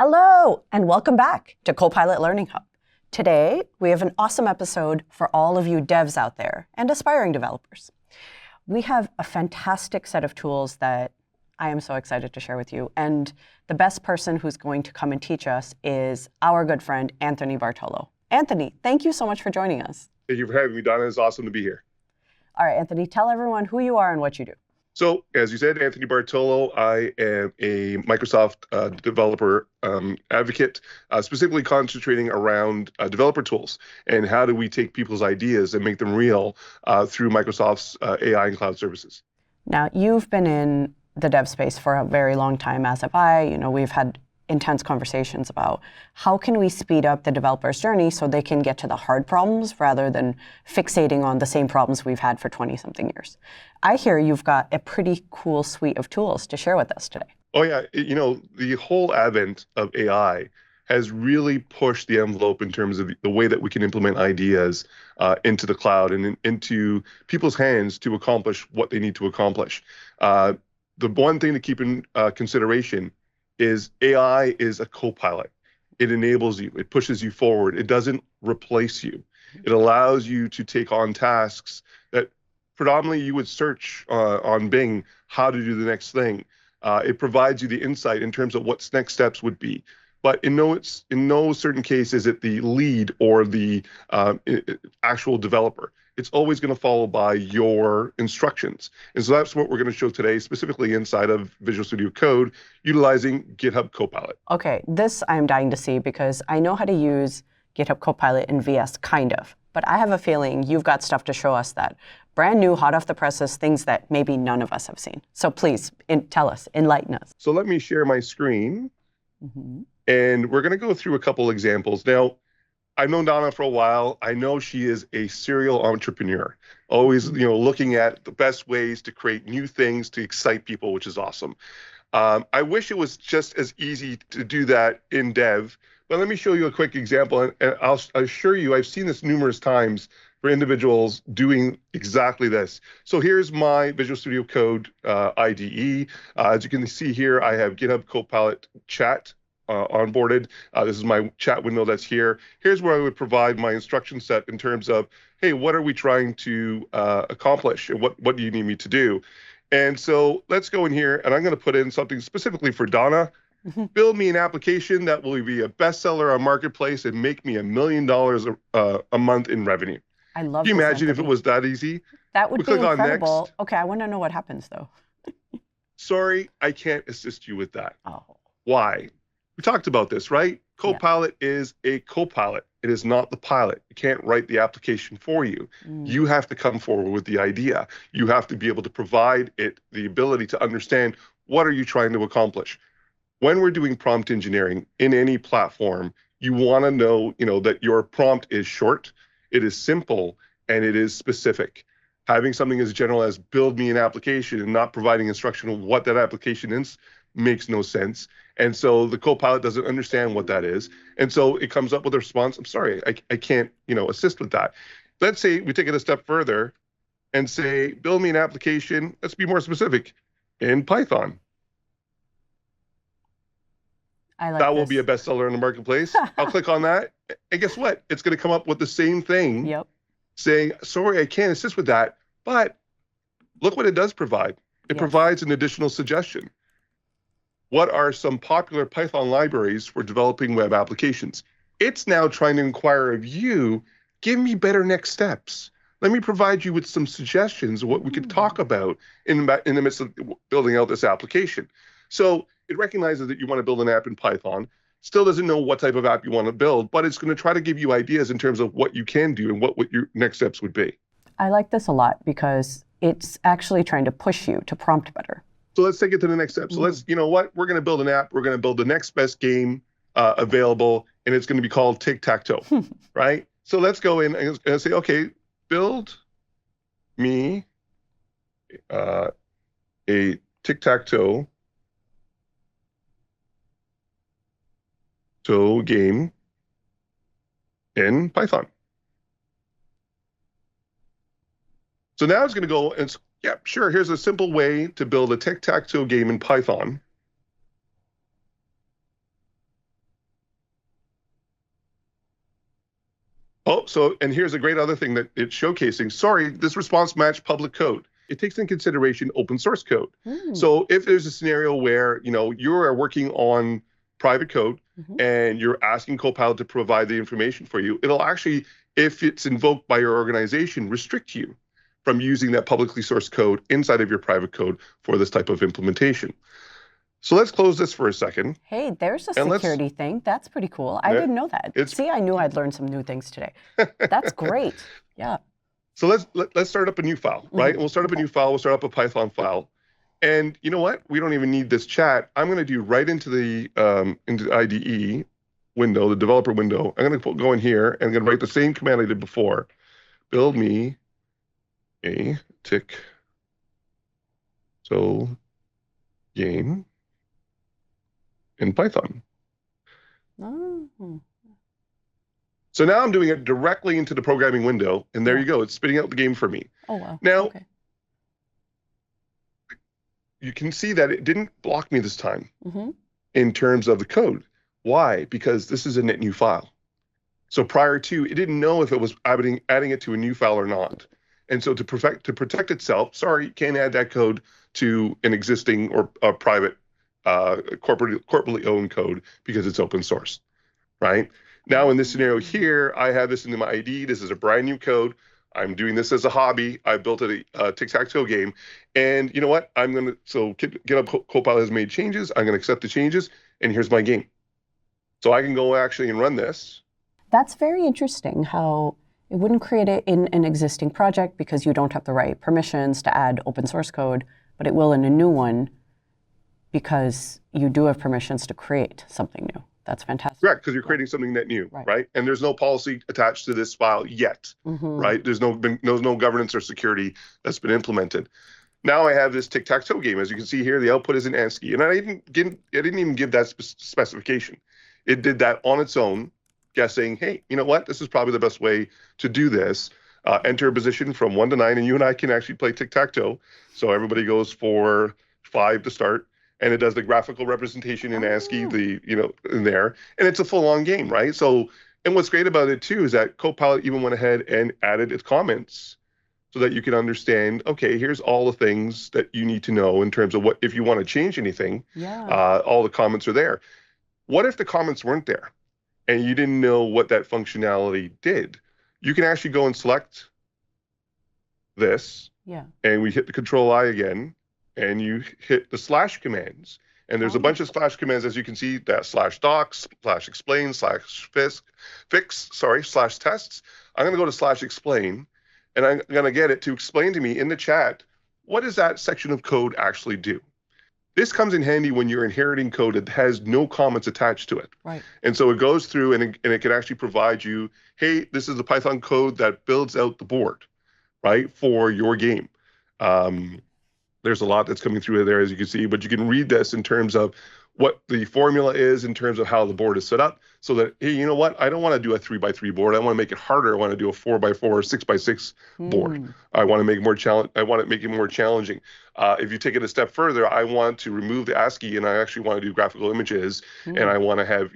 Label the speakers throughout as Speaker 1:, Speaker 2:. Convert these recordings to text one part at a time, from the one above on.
Speaker 1: Hello, and welcome back to Copilot Learning Hub. Today, we have an awesome episode for all of you devs out there and aspiring developers. We have a fantastic set of tools that I am so excited to share with you. And the best person who's going to come and teach us is our good friend, Anthony Bartolo. Anthony, thank you so much for joining us.
Speaker 2: Thank you for having me, Donna. It's awesome to be here.
Speaker 1: All right, Anthony, tell everyone who you are and what you do.
Speaker 2: So, as you said, Anthony Bartolo, I am a Microsoft developer advocate, specifically concentrating around developer tools and how do we take people's ideas and make them real through Microsoft's AI and cloud services.
Speaker 1: Now, you've been in the dev space for a very long time, as have I. We've had intense conversations about how can we speed up the developer's journey so they can get to the hard problems rather than fixating on the same problems we've had for 20-something years. I hear you've got a pretty cool suite of tools to share with us today.
Speaker 2: Oh yeah, the whole advent of AI has really pushed the envelope in terms of the way that we can implement ideas into the cloud and into people's hands to accomplish what they need to accomplish. The one thing to keep in consideration is AI is a co-pilot. It enables you, it pushes you forward. It doesn't replace you. It allows you to take on tasks that predominantly you would search on Bing how to do the next thing. It provides you the insight in terms of what next steps would be. But in no certain case is it the lead or the actual developer. It's always going to follow by your instructions. And so that's what we're going to show today, specifically inside of Visual Studio Code, utilizing GitHub Copilot.
Speaker 1: Okay, this I'm dying to see because I know how to use GitHub Copilot in VS, kind of. But I have a feeling you've got stuff to show us that brand new, hot off the presses, things that maybe none of us have seen. So please, tell us, enlighten us.
Speaker 2: So let me share my screen. And we're going to go through a couple examples. Now, I've known Donna for a while. I know she is a serial entrepreneur, always looking at the best ways to create new things to excite people, which is awesome. I wish it was just as easy to do that in dev, but let me show you a quick example. And I'll assure you, I've seen this numerous times for individuals doing exactly this. So here's my Visual Studio Code IDE. As you can see here, I have GitHub Copilot Chat onboarded. This is my chat window that's here. Here's where I would provide my instruction set in terms of, hey, what are we trying to accomplish? And what do you need me to do? And so let's go in here, and I'm going to put in something specifically for Donna. Build me an application that will be a bestseller on Marketplace and make me $1 million a month in revenue.
Speaker 1: I love.
Speaker 2: Can you imagine if it was that easy?
Speaker 1: That would be incredible. Okay, I want to know what happens though.
Speaker 2: Sorry, I can't assist you with that.
Speaker 1: Oh.
Speaker 2: Why? We talked about this, right? Copilot is a co-pilot. It is not the pilot. You can't write the application for you. You have to come forward with the idea. You have to be able to provide it the ability to understand what are you trying to accomplish. When we're doing prompt engineering in any platform, you want to know, that your prompt is short, it is simple, and it is specific. Having something as general as build me an application and not providing instruction on what that application is makes no sense. And so the Copilot doesn't understand what that is. And so it comes up with a response. I'm sorry, I can't, assist with that. Let's say we take it a step further and say, build me an application. Let's be more specific in Python. That will be a bestseller in the marketplace. I'll click on that. And guess what? It's going to come up with the same thing.
Speaker 1: Yep.
Speaker 2: Saying, sorry, I can't assist with that. But look what it does provide. It provides an additional suggestion. What are some popular Python libraries for developing web applications? It's now trying to inquire of you, give me better next steps. Let me provide you with some suggestions of what we could talk about in the midst of building out this application. So it recognizes that you want to build an app in Python, still doesn't know what type of app you want to build, but it's going to try to give you ideas in terms of what you can do and what your next steps would be.
Speaker 1: I like this a lot because it's actually trying to push you to prompt better.
Speaker 2: So let's take it to the next step. So let's, we're going to build an app. We're going to build the next best game available, and it's going to be called Tic-Tac-Toe, right? So let's go in and say, okay, build me a Tic-Tac-Toe game in Python. So now it's going to go and, yeah, sure, here's a simple way to build a tic-tac-toe game in Python. Oh, so, and here's a great other thing that it's showcasing. Sorry, this response matched public code. It takes in consideration open source code. So if there's a scenario where, you are working on private code and you're asking Copilot to provide the information for you, it'll actually, if it's invoked by your organization, restrict you from using that publicly sourced code inside of your private code for this type of implementation. So let's close this for a second.
Speaker 1: Hey, there's a security thing. That's pretty cool. I didn't know that. See, I knew I'd learned some new things today. That's great. Yeah.
Speaker 2: So let's start up a new file, right? And we'll start up a new file. We'll start up a Python file. And you know what? We don't even need this chat. I'm going to do right into the IDE window, the developer window. I'm going to go in here and I'm going to write the same command I did before. Build me a game in Python. So now I'm doing it directly into the programming window, and there you go. It's spitting out the game for me.
Speaker 1: Oh, wow.
Speaker 2: Now, you can see that it didn't block me this time in terms of the code. Why? Because this is a net new file. So prior to, it didn't know if it was adding it to a new file or not. And so to protect itself, sorry, you can't add that code to an existing or a private corporately owned code because it's open source, right? Now in this scenario here, I have this in my ID. This is a brand new code. I'm doing this as a hobby. I built a tic-tac-toe game. And you know what? So GitHub Copilot has made changes. I'm going to accept the changes. And here's my game. So I can go actually and run this.
Speaker 1: That's very interesting how it wouldn't create it in an existing project because you don't have the right permissions to add open source code, but it will in a new one because you do have permissions to create something new. That's fantastic.
Speaker 2: Correct, because you're creating something net new, right? And there's no policy attached to this file yet, right? There's no governance or security that's been implemented. Now I have this tic-tac-toe game. As you can see here, the output is in ASCII, and I didn't even give that specification. It did that on its own, guessing, hey, you know what? This is probably the best way to do this. Enter a position from 1 to 9, and you and I can actually play tic-tac-toe. So everybody goes for 5 to start. And it does the graphical representation in ASCII, in there, and it's a full-on game, right? So, and what's great about it too is that Copilot even went ahead and added its comments so that you can understand, okay, here's all the things that you need to know in terms of what, if you want to change anything, all the comments are there. What if the comments weren't there and you didn't know what that functionality did? You can actually go and select this, and we hit the Control-I again, and you hit the slash commands. And there's a bunch of slash commands, as you can see, that /docs, /explain, /tests. I'm going to go to /explain, and I'm going to get it to explain to me in the chat, what does that section of code actually do? This comes in handy when you're inheriting code that has no comments attached to it. Right. And so it goes through and it can actually provide you, hey, this is the Python code that builds out the board, right, for your game. There's a lot that's coming through there, as you can see, but you can read this in terms of what the formula is in terms of how the board is set up so that, hey, you know what? I don't want to do a 3x3 board. I want to make it harder. I want to do a 4x4 or 6x6 board. I want to make it more challenging. If you take it a step further, I want to remove the ASCII and I actually want to do graphical images and I want to have,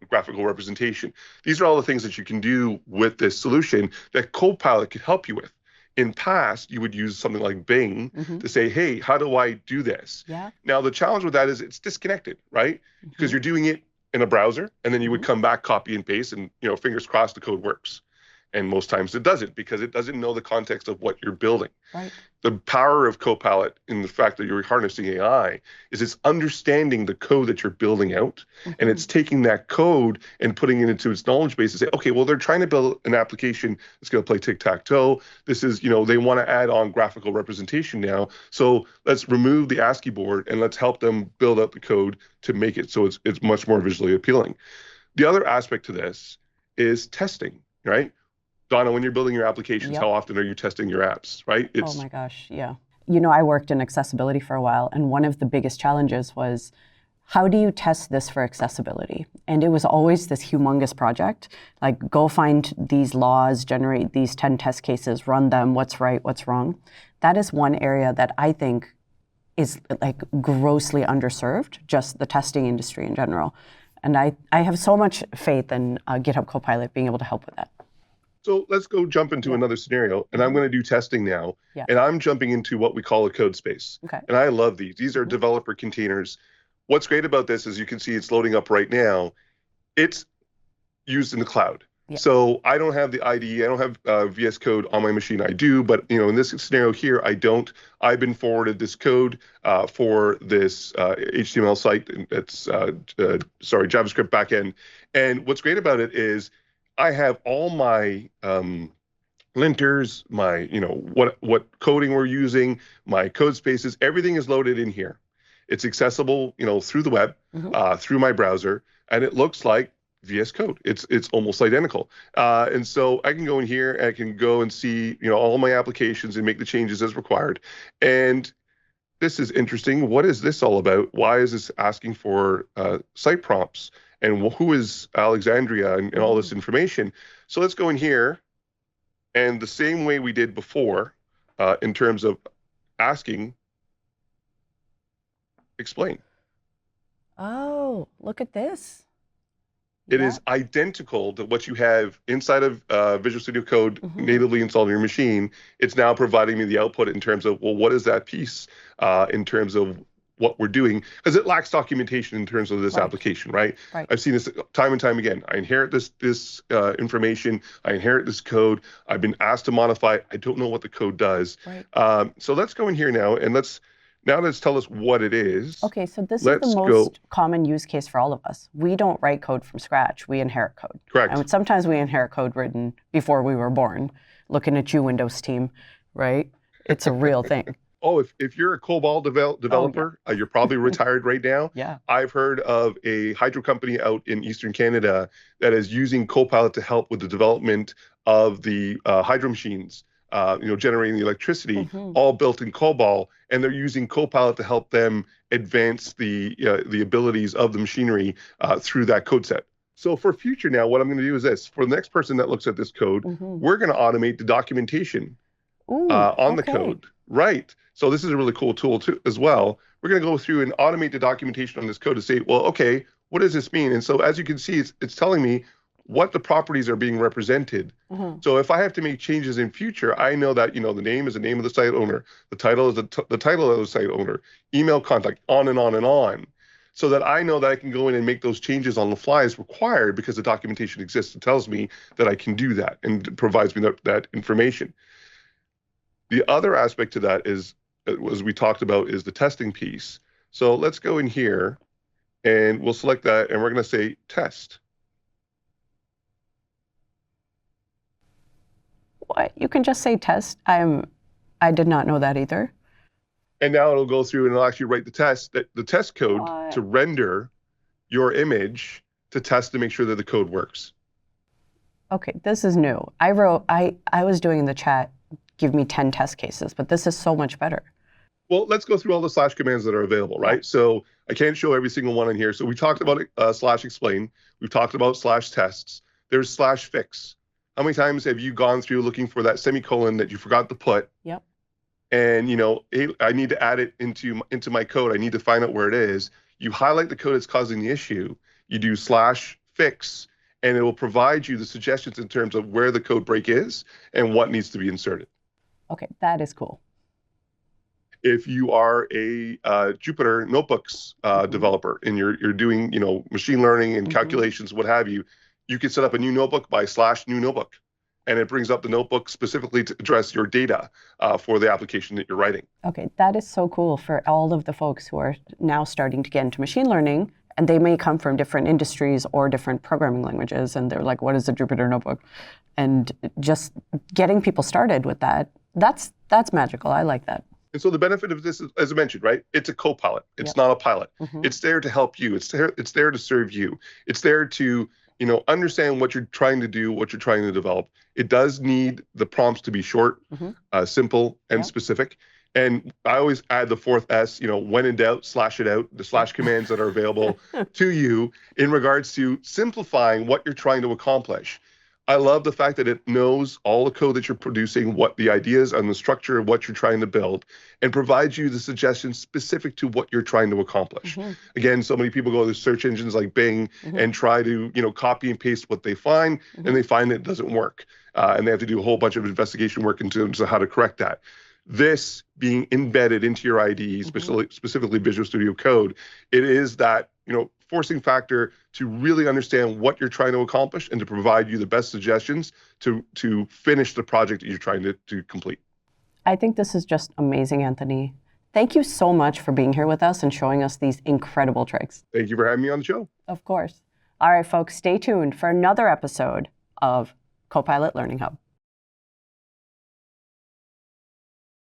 Speaker 2: graphical representation. These are all the things that you can do with this solution that Copilot could help you with. In past, you would use something like Bing to say, hey, how do I do this? Now, the challenge with that is it's disconnected, right? Because you're doing it in a browser, and then you would come back, copy and paste, and fingers crossed the code works. And most times it doesn't because it doesn't know the context of what you're building. Right. The power of Copilot in the fact that you're harnessing AI is it's understanding the code that you're building out, and it's taking that code and putting it into its knowledge base and say, okay, well, they're trying to build an application that's going to play tic-tac-toe. This is, they want to add on graphical representation now. So let's remove the ASCII board and let's help them build out the code to make it so it's much more visually appealing. The other aspect to this is testing, right? Donna, when you're building your applications, how often are you testing your apps, right?
Speaker 1: Oh my gosh, yeah. I worked in accessibility for a while, and one of the biggest challenges was, how do you test this for accessibility? And it was always this humongous project, like go find these laws, generate these 10 test cases, run them, what's right, what's wrong. That is one area that I think is like grossly underserved, just the testing industry in general. And I have so much faith in GitHub Copilot being able to help with that.
Speaker 2: So let's go jump into another scenario, and I'm going to do testing now.
Speaker 1: Yeah.
Speaker 2: And I'm jumping into what we call a code space.
Speaker 1: Okay.
Speaker 2: And I love these. These are developer containers. What's great about this is you can see it's loading up right now. It's used in the cloud.
Speaker 1: Yeah.
Speaker 2: So I don't have the IDE. I don't have VS Code on my machine. I do, but in this scenario here, I don't. I've been forwarded this code for this HTML site. It's JavaScript backend. And what's great about it is I have all my linters, my what coding we're using, my code spaces. Everything is loaded in here. It's accessible through the web, through my browser, and it looks like VS Code. It's almost identical. And so I can go in here and I can go and see, all my applications and make the changes as required. And this is interesting. What is this all about? Why is this asking for site prompts? And who is Alexandria and all this information? So let's go in here, and the same way we did before in terms of asking, explain.
Speaker 1: Oh, look at this.
Speaker 2: It is identical to what you have inside of Visual Studio Code natively installed on your machine. It's now providing me the output in terms of, well, what is that piece in terms of what we're doing? Because it lacks documentation in terms of this application, right? I've seen this time and time again. I inherit this information. I inherit this code. I've been asked to modify it. I don't know what the code does. So let's go in here now, and let's tell us what it is.
Speaker 1: Okay, so this is the most common use case for all of us. We don't write code from scratch. We inherit code.
Speaker 2: Correct.
Speaker 1: And sometimes we inherit code written before we were born. Looking at you, Windows team, right? It's a real thing.
Speaker 2: Oh, if you're a COBOL developer, you're probably retired right now.
Speaker 1: Yeah.
Speaker 2: I've heard of a hydro company out in Eastern Canada that is using Copilot to help with the development of the hydro machines. Generating the electricity, all built in COBOL, and they're using Copilot to help them advance the abilities of the machinery through that code set. So for future now, what I'm going to do is this. For the next person that looks at this code, we're going to automate the documentation on the code. Right. So this is a really cool tool too, as well. We're going to go through and automate the documentation on this code to say, well, okay, what does this mean? And so as you can see, it's telling me what the properties are being represented. So if I have to make changes in future, I know that, the name is the name of the site owner, the title is the title of the site owner, email contact, on and on and on, so that I know that I can go in and make those changes on the fly as required because the documentation exists and tells me that I can do that and provides me that information. The other aspect to that is, as we talked about, is the testing piece. So let's go in here and we'll select that, and we're going to say test.
Speaker 1: What? You can just say test? I did not know that either.
Speaker 2: And now it'll go through and it'll actually write the test code to render your image to test to make sure that the code works.
Speaker 1: Okay, this is new. I was doing in the chat, give me 10 test cases, but this is so much better.
Speaker 2: Well, let's go through all the slash commands that are available, right? So I can't show every single one in here. So we talked about slash explain. We've talked about slash tests. There's slash fix. How many times have you gone through looking for that semicolon that you forgot to put?
Speaker 1: Yep.
Speaker 2: And hey, I need to add it into my code. I need to find out where it is. You highlight the code that's causing the issue. You do slash fix, and it will provide you the suggestions in terms of where the code break is and what needs to be inserted.
Speaker 1: Okay, that is cool.
Speaker 2: If you are a Jupyter Notebooks developer and you're doing machine learning and calculations, what have you, you can set up a new notebook by slash new notebook, and it brings up the notebook specifically to address your data for the application that you're writing.
Speaker 1: Okay, that is so cool for all of the folks who are now starting to get into machine learning, and they may come from different industries or different programming languages, and they're like, what is a Jupyter Notebook? And just getting people started with that's magical. I like that.
Speaker 2: And so the benefit of this is, as I mentioned, right, it's a co-pilot. It's not a pilot. It's there to help you. It's there to serve you. It's there to understand what you're trying to do, what you're trying to develop. It does need the prompts to be short, simple, and specific. And I always add the fourth S, when in doubt, slash it out, the slash commands that are available to you in regards to simplifying what you're trying to accomplish. I love the fact that it knows all the code that you're producing, what the ideas and the structure of what you're trying to build, and provides you the suggestions specific to what you're trying to accomplish. Again, so many people go to search engines like Bing and try to, copy and paste what they find, and they find it doesn't work. And they have to do a whole bunch of investigation work in terms of how to correct that. This being embedded into your IDE, specifically Visual Studio Code, it is that, forcing factor to really understand what you're trying to accomplish and to provide you the best suggestions to finish the project that you're trying to complete.
Speaker 1: I think this is just amazing, Anthony. Thank you so much for being here with us and showing us these incredible tricks.
Speaker 2: Thank you for having me on the show.
Speaker 1: Of course. All right, folks, stay tuned for another episode of Copilot Learning Hub.